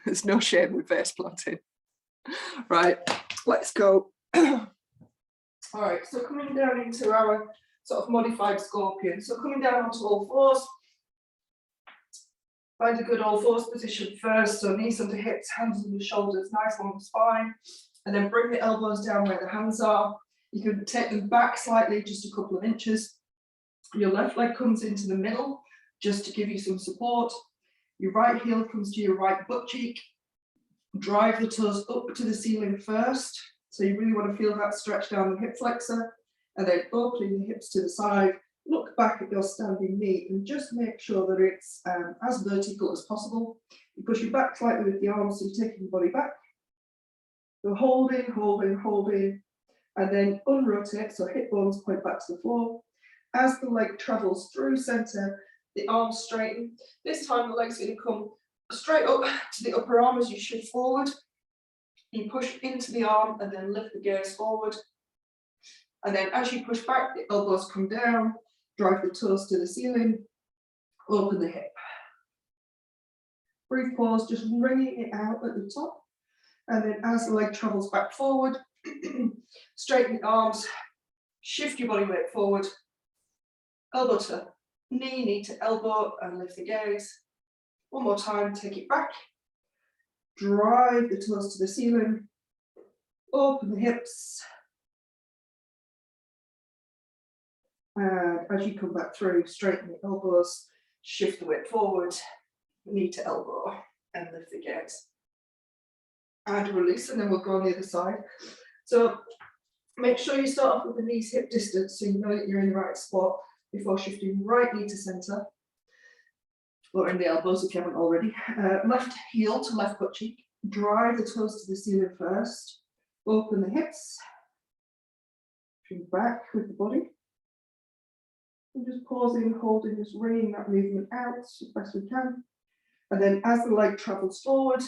There's no shame with face planting. Right, let's go. All right, so coming down into our sort of modified scorpion. So coming down onto all fours. Find a good all fours position first. So knees under hips, hands under shoulders, nice long spine. And then bring the elbows down where the hands are. You can take them back slightly, just a couple of inches. Your left leg comes into the middle, just to give you some support. Your right heel comes to your right butt cheek. Drive the toes up to the ceiling first. So you really want to feel that stretch down the hip flexor, and then opening the hips to the side. Look back at your standing knee and just make sure that it's as vertical as possible. You push it back slightly with the arms, so you're taking the body back. So holding, holding, holding, and then unrotate, so hip bones point back to the floor. As the leg travels through center, the arms straighten. This time the leg's going to come straight up to the upper arm as you shift forward. You push into the arm and then lift the gaze forward. And then as you push back, the elbows come down, drive the toes to the ceiling, open the hip. Brief pause, just wringing it out at the top. And then as the leg travels back forward, straighten the arms, shift your body weight forward, elbow to knee, knee to elbow, and lift the gaze. One more time, take it back. Drive the toes to the ceiling, open the hips. And as you come back through, straighten the elbows, shift the weight forward, knee to elbow, and lift the gaze. And release, and then we'll go on the other side. So make sure you start off with the knees hip distance so you know that you're in the right spot before shifting right knee to center. Or in the elbows if you haven't already. Left heel to left butt cheek. Drive the toes to the ceiling first. Open the hips. Bring back with the body. And just pausing, holding, just wringing that movement out as best we can. And then as the leg travels forward,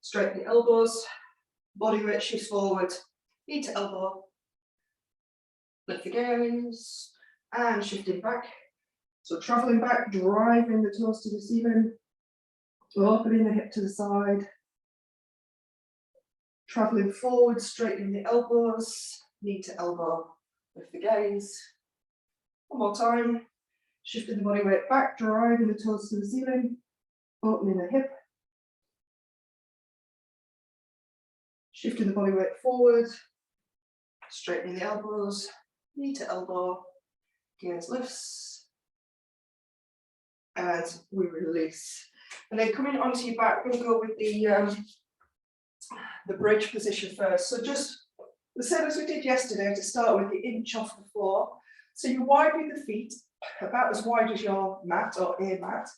straighten the elbows, body weight shifts forward, knee to elbow, lift the gaze, and shifting back. So traveling back, driving the toes to the ceiling, opening the hip to the side, traveling forward, straightening the elbows, knee to elbow, lift the gaze. One more time, shifting the body weight back, driving the toes to the ceiling, opening the hip, shifting the body weight forward, straightening the elbows, knee to elbow, gaze lifts, and we release. And then coming onto your back, we're going to go with the bridge position first. So just the same as we did yesterday, to start with, the inch off the floor. So you widen the feet about as wide as your mat or a mat.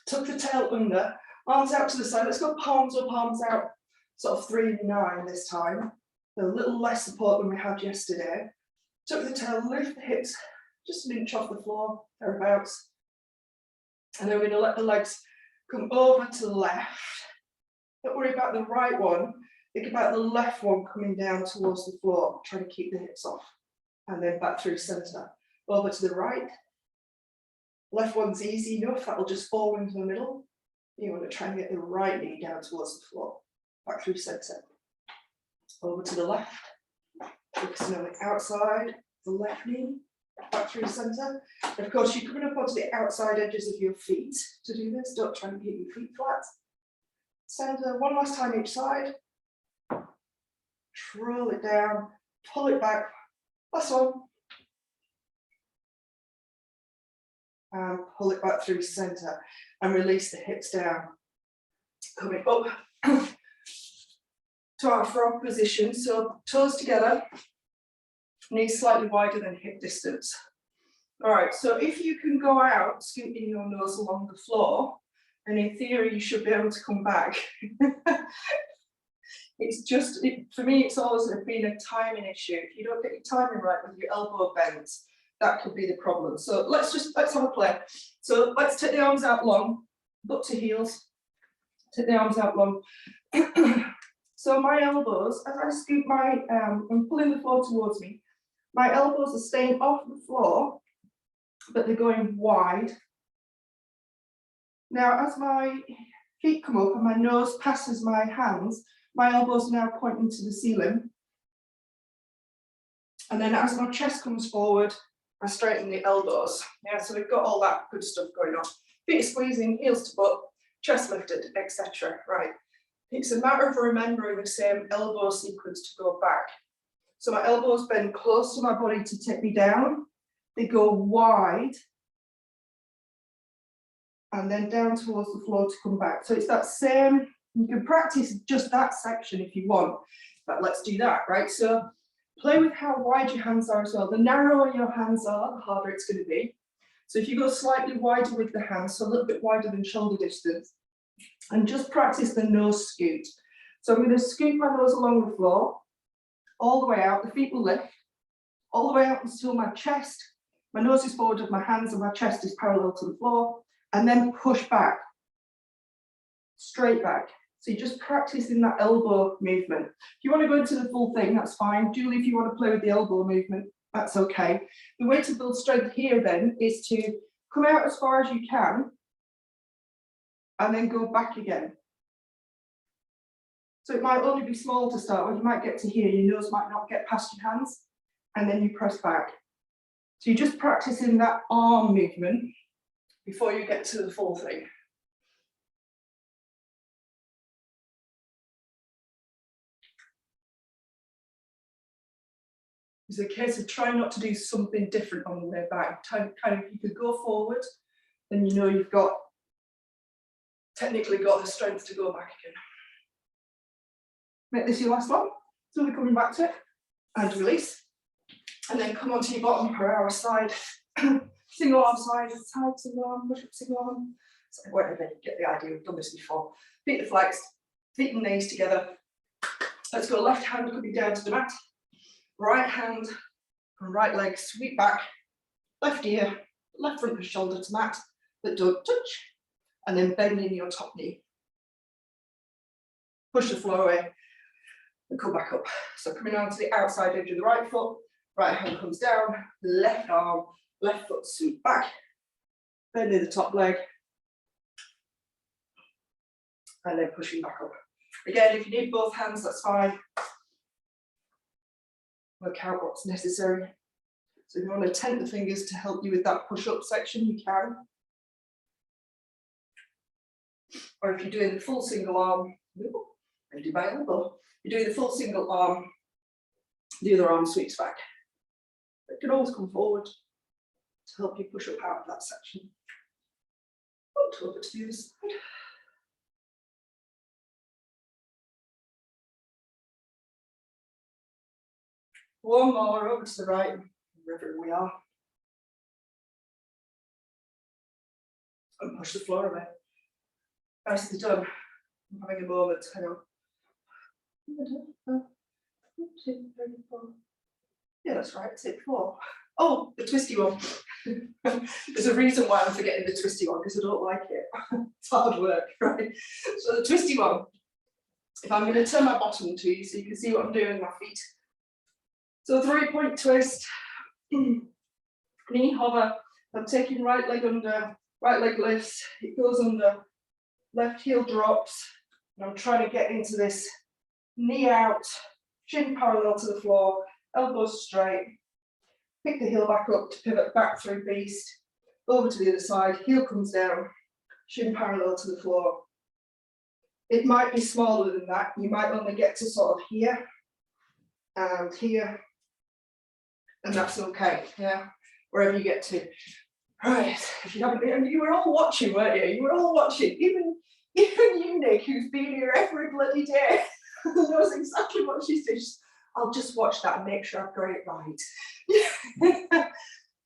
Tuck the tail under, arms out to the side. Let's go palms up, arms out, sort of 3 and 9 this time. A little less support than we had yesterday. Tuck the tail, lift the hips just an inch off the floor, thereabouts. And then we're going to let the legs come over to the left. Don't worry about the right one. Think about the left one coming down towards the floor, trying to keep the hips off. And then back through center. Over to the right. Left one's easy enough, that'll just fall into the middle. You want to try and get the right knee down towards the floor. Back through center. Over to the left. Focusing on the outside, the left knee. Back through center. And of course, you're coming up onto the outside edges of your keep to do this. Don't try and keep your feet flat. Center, one last time each side. Roll it down, pull it back. Last one. And pull it back through center and release the hips down. Coming up to our frog position. So toes together, knees slightly wider than hip distance. All right, so if you can go out, scooting your nose along the floor, and in theory, you should be able to come back. It's just, for me, it's always been a timing issue. If you don't get your timing right with your elbow bends, that could be the problem. So let's have a play. So let's take the arms out long, butt to heels. Take the arms out long. So my elbows, as I scoop I'm pulling the floor towards me, my elbows are staying off the floor, but they're going wide. Now, as my feet come up and my nose passes my hands. My elbows now pointing to the ceiling. And then as my chest comes forward, I straighten the elbows. Yeah, so we've got all that good stuff going on. Feet squeezing, heels to butt, chest lifted, etc. Right. It's a matter of remembering the same elbow sequence to go back. So my elbows bend close to my body to take me down. They go wide. And then down towards the floor to come back. So it's that same, you can practice just that section if you want, but let's do that, right? So play with how wide your hands are as well. The narrower your hands are, the harder it's going to be. So if you go slightly wider with the hands, so a little bit wider than shoulder distance, and just practice the nose scoot. So I'm going to scoot my nose along the floor, all the way out, the feet will lift, all the way out until my chest, my nose is forward of my hands and my chest is parallel to the floor, and then push back, straight back. So you're just practicing that elbow movement. If you want to go into the full thing, that's fine. Julie, if you want to play with the elbow movement, that's okay. The way to build strength here then is to come out as far as you can and then go back again. So it might only be small to start with. You might get to here, your nose might not get past your hands, and then you press back. So you're just practicing that arm movement before you get to the full thing. It's a case of trying not to do something different on the way back. Kind of, you could go forward, then you know you've got, technically got the strength to go back again. Make this your last one. So we're coming back to it, and release. And then come onto your bottom per hour side. Single arm side, single arm, push up, single arm. So whatever, you get the idea, we've done this before. Feet are flexed, feet and knees together. Let's go left hand coming down to the mat. Right hand and right leg sweep back. Left ear, left front of shoulder to mat, but don't touch. And then bend in your top knee. Push the floor away and come back up. So coming on to the outside edge of the right foot, right hand comes down, left arm, left foot sweep back, bending the top leg, and then pushing back up. Again, if you need both hands, that's fine. Work out what's necessary. So if you want to tent the fingers to help you with that push-up section, you can. Or if you're doing the full single arm, I do my elbow. You're doing the full single arm, the other arm sweeps back. It can always come forward to help you push up out of that section. Over to the other side. One more over to the right, wherever we are. And push the floor away. Nicely done. I'm having a moment, hang on. 1, 2, 3, 4. Yeah, that's right, tip 4. Oh, the twisty one. There's a reason why I'm forgetting the twisty one, because I don't like it. It's hard work, right? So the twisty one, if I'm going to turn my bottom to you so you can see what I'm doing with my feet. So 3-point twist, knee hover, I'm taking right leg under, right leg lifts, it goes under, left heel drops, and I'm trying to get into this knee out, shin parallel to the floor, elbows straight, pick the heel back up to pivot back through beast, over to the other side, heel comes down, shin parallel to the floor. It might be smaller than that, you might only get to sort of here, and here, and that's okay, yeah, wherever you get to. Right, if you haven't, and you were all watching, weren't you? You were all watching, even you, Nick, who's been here every bloody day, knows exactly what she says. I'll just watch that and make sure I've got it right.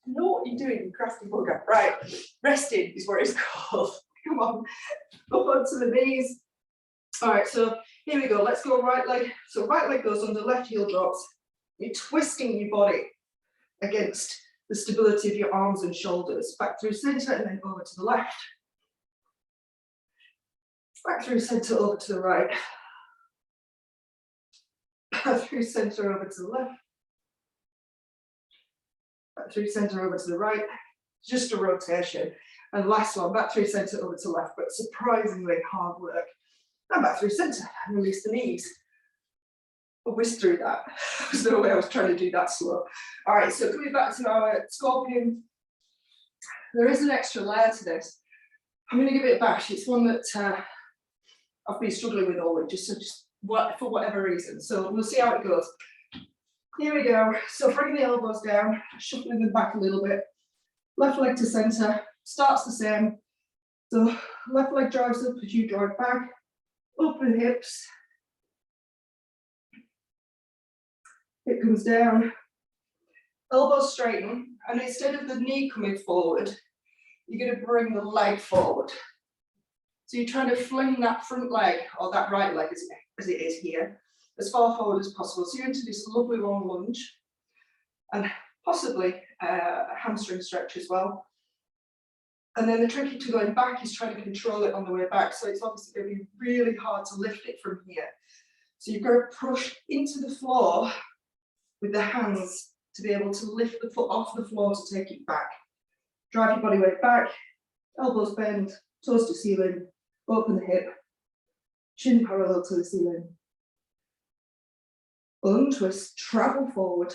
You know what you're doing, you crafty bugger. Right, resting is what it's called. Come on, up onto the knees. All right, so here we go. Let's go right leg. So right leg goes under, left heel drops. You're twisting your body against the stability of your arms and shoulders. Back through center and then over to the left. Back through center over to the right. Back through center over to the left. Back through center over to the right. Just a rotation. And last one, back through centre over to left, but surprisingly hard work. And back through centre, and release the knees. But whisk through that. There's no way I was trying to do that slow. All right, so coming back to our scorpion, there is an extra layer to this. I'm going to give it a bash. It's one that I've been struggling with all week, for whatever reason. So we'll see how it goes. Here we go. So bringing the elbows down, shuffling them back a little bit. Left leg to centre, starts the same. So left leg drives up as you drive back. Open hips. Hip comes down. Elbows straighten. And instead of the knee coming forward, you're going to bring the leg forward. So you're trying to fling that front leg, or that right leg as it is here, as far forward as possible. So you're into this lovely long lunge, and possibly a hamstring stretch as well. And then the trick to going back is trying to control it on the way back. So it's obviously going to be really hard to lift it from here. So you've got to push into the floor with the hands to be able to lift the foot off the floor to take it back. Drive your body weight back, elbows bend, toes to ceiling, open the hip, chin parallel to the ceiling. Untwist, travel forward,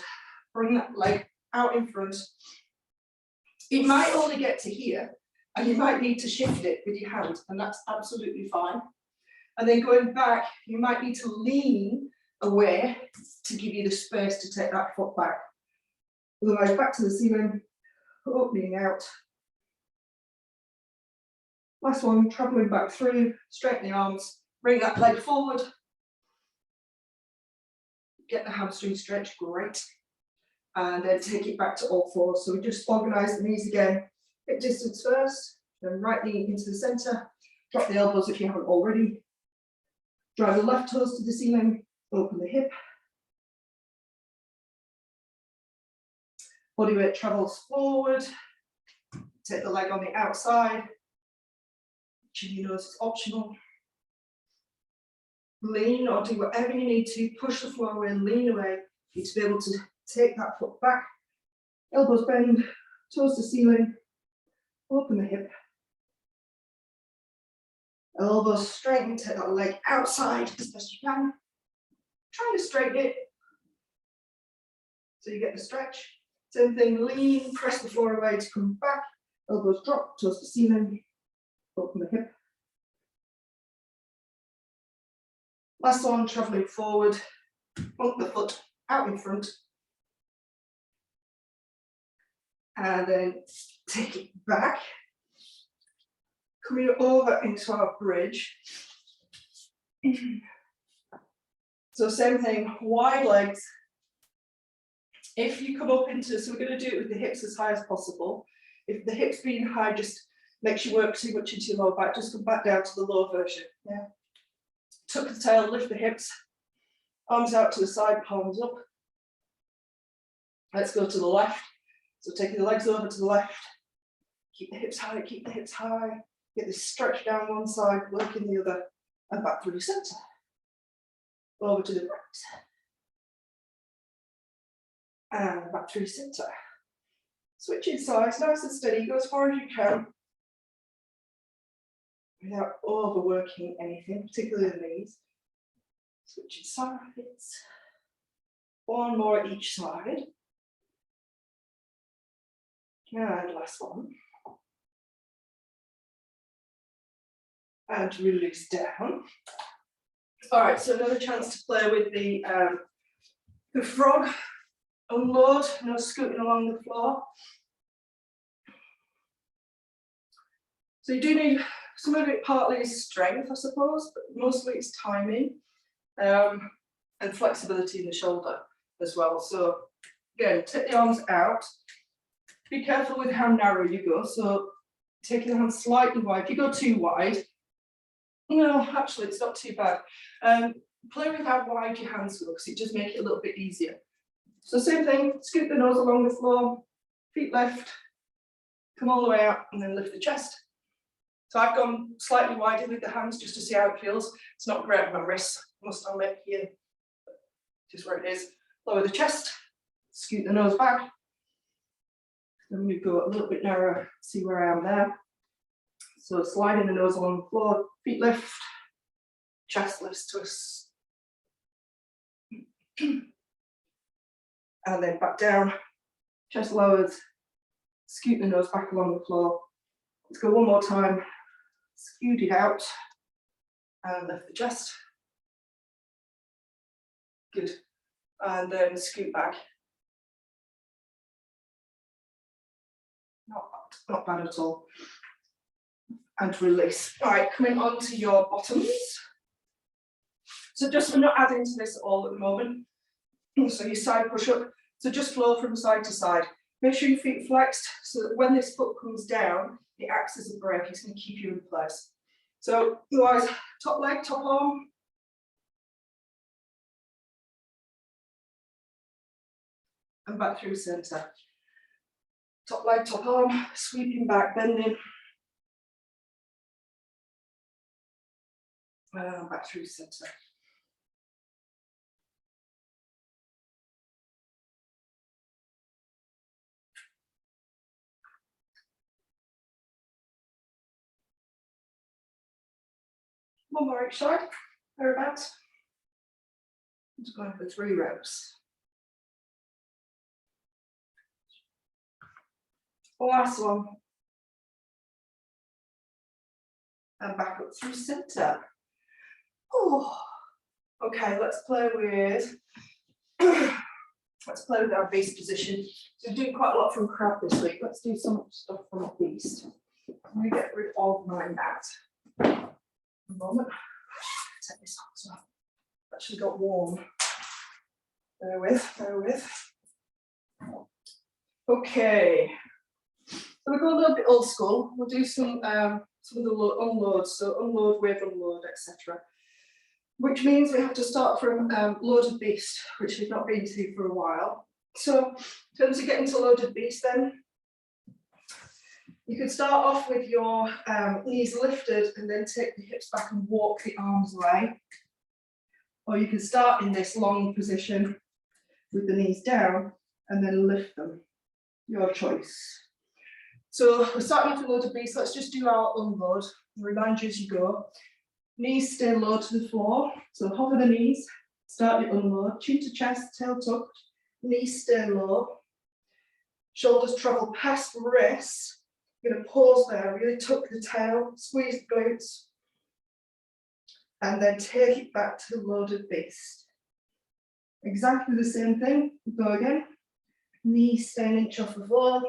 bring that leg out in front. It might only get to here, and you might need to shift it with your hand, and that's absolutely fine. And then going back, you might need to lean away to give you the space to take that foot back. Otherwise, back to the ceiling, opening out. Last one, traveling back through, straighten the arms, bring that leg forward. Get the hamstring stretch, great. And then take it back to all fours. So we just organise the knees again. Hip distance first, then right knee into the centre. Drop the elbows if you haven't already. Drive the left toes to the ceiling, open the hip. Body weight travels forward. Take the leg on the outside. Chin your nose is optional. Lean or do whatever you need to. Push the floor away, lean away. You need to be able to take that foot back. Elbows bend, toes to ceiling. Open the hip. Elbows straighten, take that leg outside as best you can. Try to straighten it so you get the stretch. Same thing, lean, press the floor away to come back. Elbows drop, toes to ceiling. Open the hip. Last one, travelling forward. Bump the foot out in front. And then take it back. Coming over into our bridge. So same thing, wide legs. If you come up into, so we're going to do it with the hips as high as possible. If the hips being high just makes you work too much into your lower back, just come back down to the low version. Yeah. Tuck the tail, lift the hips, arms out to the side, palms up. Let's go to the left. So taking the legs over to the left, keep the hips high, keep the hips high. Get this stretch down one side, working the other, and back through the centre. Over to the right. And back through centre. Switching sides, nice and steady, go as far as you can. Without overworking anything, particularly the knees. Switching sides. One more each side. And last one. And release down. All right, so another chance to play with the frog. Unload, no scooting along the floor. So you do need, some of it partly is strength, I suppose, but mostly it's timing and flexibility in the shoulder as well. So again, take the arms out. Be careful with how narrow you go. So take your hands slightly wide. If you go too wide, no, actually it's not too bad. Play with how wide your hands go because it does make it a little bit easier. So same thing, scoop the nose along the floor, feet left, come all the way out and then lift the chest. So I've gone slightly wider with the hands just to see how it feels. It's not great on my wrists, must admit here, just where it is. Lower the chest, scoot the nose back. Then we go a little bit narrower, see where I am there. So sliding the nose along the floor, feet lift, chest lifts, twists. And then back down, chest lowers, scoot the nose back along the floor. Let's go one more time, scoot it out, and lift the chest. Good. And then scoot back. Not bad at all. And release. All right, coming on to your bottoms. So just, we're not adding to this at all at the moment. So your side push up, so just flow from side to side. Make sure your feet flexed so that when this foot comes down, it acts as a brake, it's going to keep you in place. So otherwise, top leg, top arm. And back through center. Top leg, top arm, sweeping back, bending. Back through center. One more each side, thereabouts. Just going for 3 reps. Last one. And back up through center. Oh, okay, let's play with our beast position. So we're doing quite a lot from crab this week. Let's do some stuff from a beast. I'm going to get rid of my mat. A moment. Take this off as well. Actually got warm. Bear with. Okay. So we'll go a little bit old school. We'll do some of the unloads, so unload, wave unload, etc. Which means we have to start from loaded beast, which we've not been to for a while. So in terms of getting to loaded beast then, you could start off with your knees lifted and then take the hips back and walk the arms away. Or you can start in this long position with the knees down and then lift them. Your choice. So we're starting off with loaded beast. Let's just do our unload. I'll remind you as you go. Knees stay low to the floor. So hover the knees, start your unload. Chin to chest, tail tucked. Knees stay low. Shoulders travel past wrists. You're going to pause there, really tuck the tail, squeeze the glutes, and then take it back to the loaded beast. Exactly the same thing. Go again. Knees stay an inch off the floor.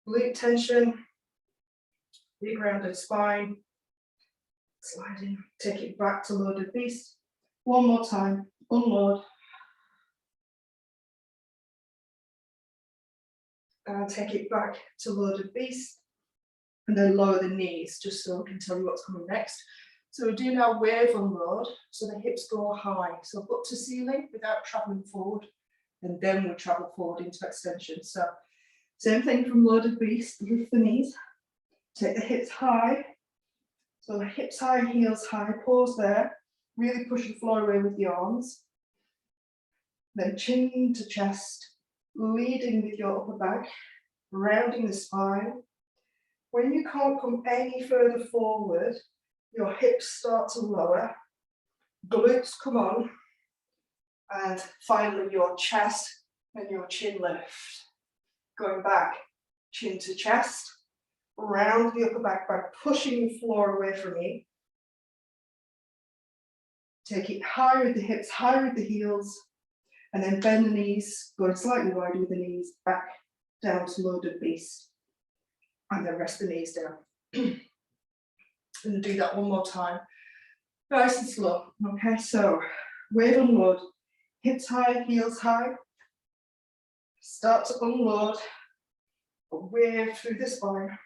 Glute tension. Big rounded spine. Sliding. Take it back to loaded beast. One more time. Unload. And take it back to loaded beast, and then lower the knees, just so I can tell you what's coming next. So we're doing our wave unload, so the hips go high, so up to ceiling without traveling forward, and then we'll travel forward into extension. So same thing from loaded beast, lift the knees, take the hips high, so the hips high, heels high, pause there, really push the floor away with the arms, then chin to chest, leading with your upper back, rounding the spine. When you can't come any further forward, your hips start to lower, glutes come on, and finally your chest and your chin lift. Going back, chin to chest, round the upper back by pushing the floor away from you. Take it higher with the hips, higher with the heels, and then bend the knees, going slightly wider with the knees, back down to loaded beast. And then rest the knees down. And do that one more time. Nice and slow. Okay, so wave unload. Hips high, heels high. Start to unload. Wave through the spine.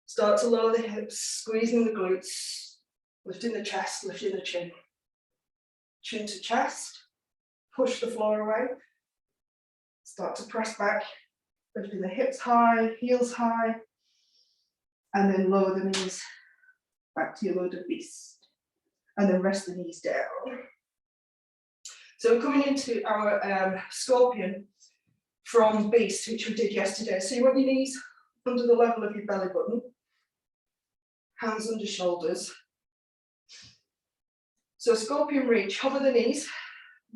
Start to lower the hips, squeezing the glutes, lifting the chest, lifting the chin. Chin to chest. Push the floor away, start to press back, lifting the hips high, heels high, and then lower the knees back to your loaded beast, and then rest the knees down. So we're coming into our scorpion from beast, which we did yesterday. So you want your knees under the level of your belly button, hands under shoulders. So scorpion reach, hover the knees,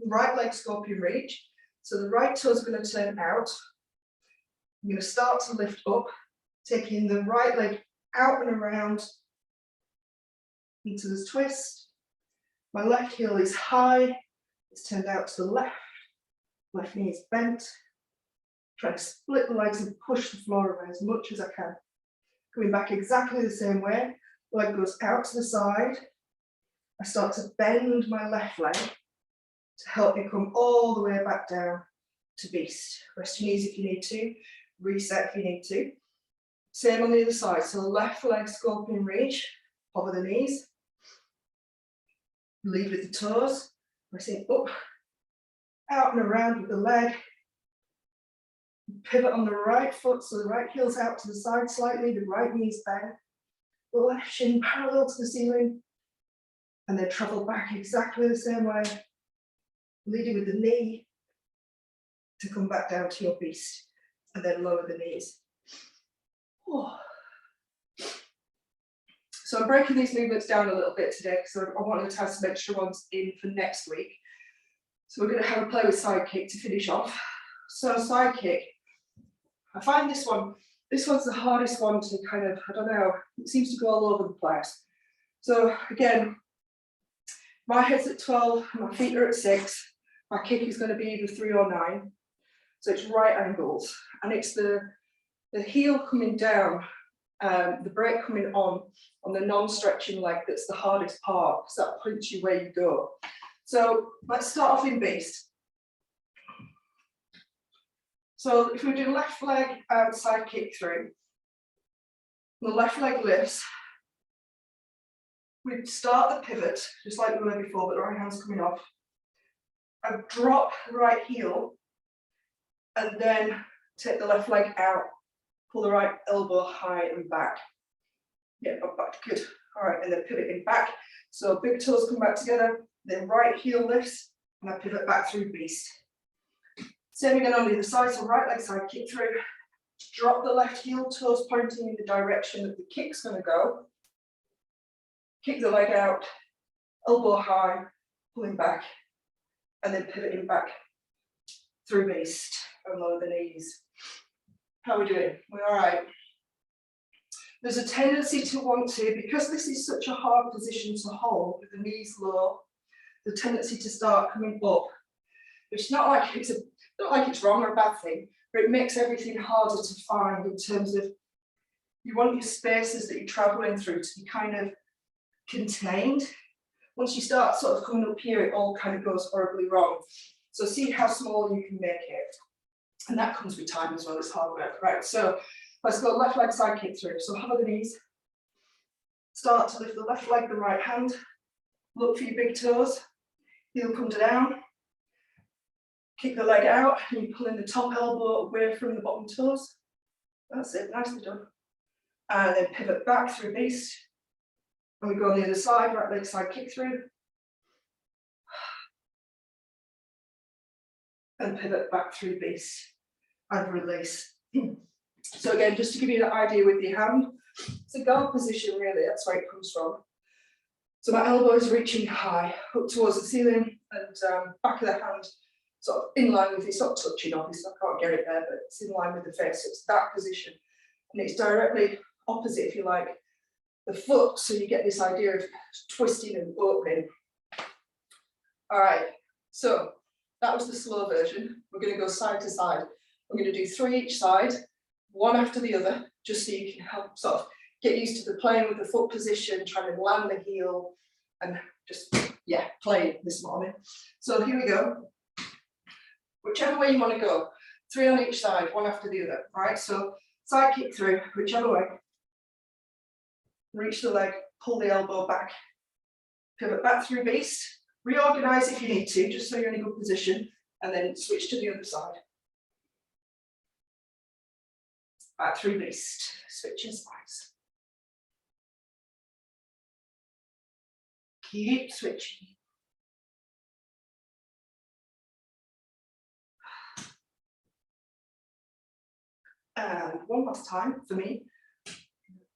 right leg scorpion reach. So the right toe is going to turn out. I'm going to start to lift up, taking the right leg out and around into this twist. My left heel is high, it's turned out to the left. Left knee is bent. Try to split the legs and push the floor away as much as I can. Coming back exactly the same way. Leg goes out to the side. I start to bend my left leg to help me come all the way back down to beast. Rest your knees if you need to. Reset if you need to. Same on the other side. So left leg scorpion reach. Hover the knees. Lead with the toes. Pressing up, out and around with the leg. Pivot on the right foot, so the right heel's out to the side slightly, the right knee's bent. The left shin parallel to the ceiling. And then travel back exactly the same way. Leading with the knee to come back down to your beast. And then lower the knees. Oh. So I'm breaking these movements down a little bit today because I wanted to have some extra ones in for next week. So we're going to have a play with side kick to finish off. So side kick, I find this one's the hardest one to kind of, I don't know, it seems to go all over the place. So again, my head's at 12, my feet are at 6, my kick is going to be either 3 or 9. So it's right angles, and it's the heel coming down, the break coming on the non-stretching leg that's the hardest part, because that points you where you go. So let's start off in beast. So if we do left leg side kick through, the left leg lifts, we start the pivot, just like we were before, but the right hand's coming off. I drop the right heel, and then take the left leg out, pull the right elbow high and back. Yeah, up back, good. All right, and then pivoting back. So big toes come back together, then right heel lifts, and I pivot back through beast. Same again on the other side, so right leg side kick through, drop the left heel, toes pointing in the direction that the kick's gonna go. Kick the leg out, elbow high, pulling back, and then pivoting back through beast and lower the knees. How are we doing? We're all right. There's a tendency to want to, because this is such a hard position to hold with the knees low, the tendency to start coming up, which is not like it's wrong or a bad thing, but it makes everything harder to find in terms of, you want your spaces that you're traveling through to be kind of contained. Once you start sort of coming up here, it all kind of goes horribly wrong. So see how small you can make it. And that comes with time as well, it's hard work. Right, so let's go left leg side kick through. So hover the knees. Start to lift the left leg, the right hand. Look for your big toes. Heel comes down. Kick the leg out, and you pull in the top elbow away from the bottom toes. That's it, nicely done. And then pivot back through beast. And we go on the other side, right leg side kick through. And pivot back through beast and release. So again, just to give you that idea with your hand, it's a guard position really, that's where it comes from. So my elbow is reaching high, up towards the ceiling, and back of the hand sort of in line with, it's not touching obviously, I can't get it there, but it's in line with the face, so it's that position. And it's directly opposite, if you like, the foot, so you get this idea of twisting and opening. All right, so that was the slow version. We're going to go side to side. I'm going to do 3 each side, one after the other, just so you can help sort of get used to the playing with the foot position, trying to land the heel, and just, yeah, play this morning. So here we go. Whichever way you want to go, 3 on each side, one after the other, right? So side kick through, whichever way. Reach the leg, pull the elbow back, pivot back through beast, reorganize if you need to, just so you're in a good position, and then switch to the other side. Back through beast, switching sides. Keep switching. And one last time for me,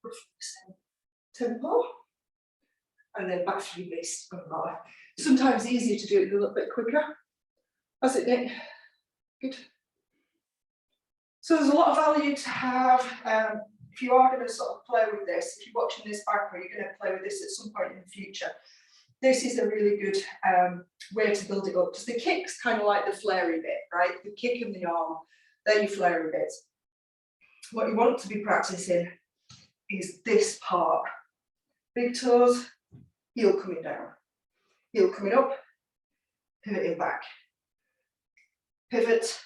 roughly the same tempo, and then back through this. Sometimes easier to do it a little bit quicker. That's it, Nick. Good. So there's a lot of value to have. If you are going to sort of play with this, if you're watching this back or you're going to play with this at some point in the future, this is a really good way to build it up. Because the kick's kind of like the flary bit, right? The kick and the arm, they're your flary bits. What you want to be practicing is this part. Big toes, heel coming down, heel coming up, pivoting back. Pivot,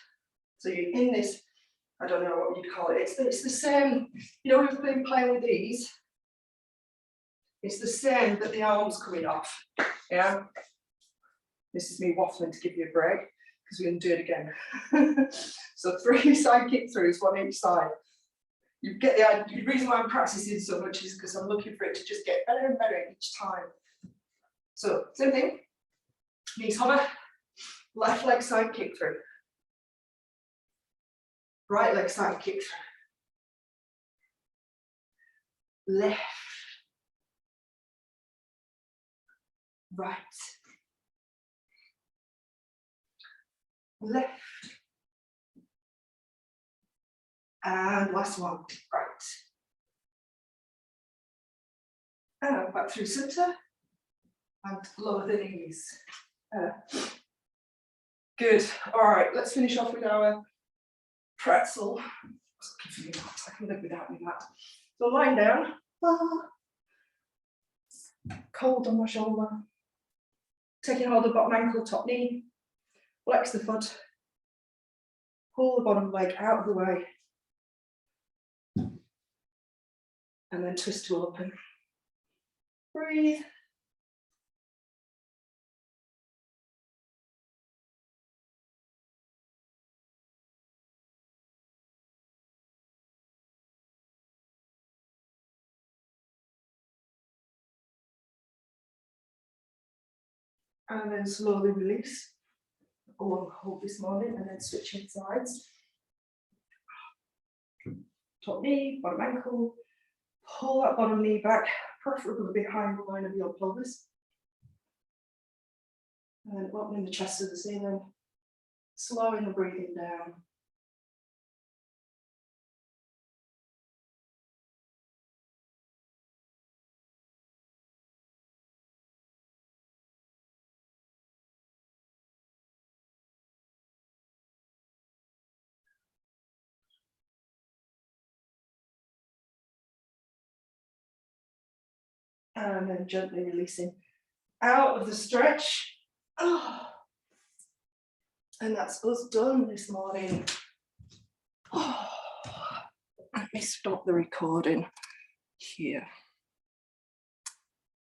so you're in this, I don't know what you'd call it, it's the same, you know, we've been playing with these, it's the same, but the arm's coming off, yeah? This is me waffling to give you a break, because we're going to do it again. So 3 side kick throughs, 1 each side. You get the idea. The reason why I'm practicing so much is because I'm looking for it to just get better and better each time. So, same thing, knees hover, left leg side kick through. Right leg side kick through. Left. Right. Left. And last one, right. And back through centre. And lower the knees. Good. All right, let's finish off with our pretzel. I can live without me that. So lying down, cold on my shoulder, taking hold of the bottom ankle, top knee, flex the foot, pull the bottom leg out of the way, and then twist to open. Breathe. And then slowly release. Long hold this morning and then switching sides. Top knee, bottom ankle. Pull that bottom knee back, preferably behind the line of your pelvis. And then opening the chest to the ceiling, slowing the breathing down. And then gently releasing out of the stretch. Oh. And that's us done this morning. Oh. Let me stop the recording here.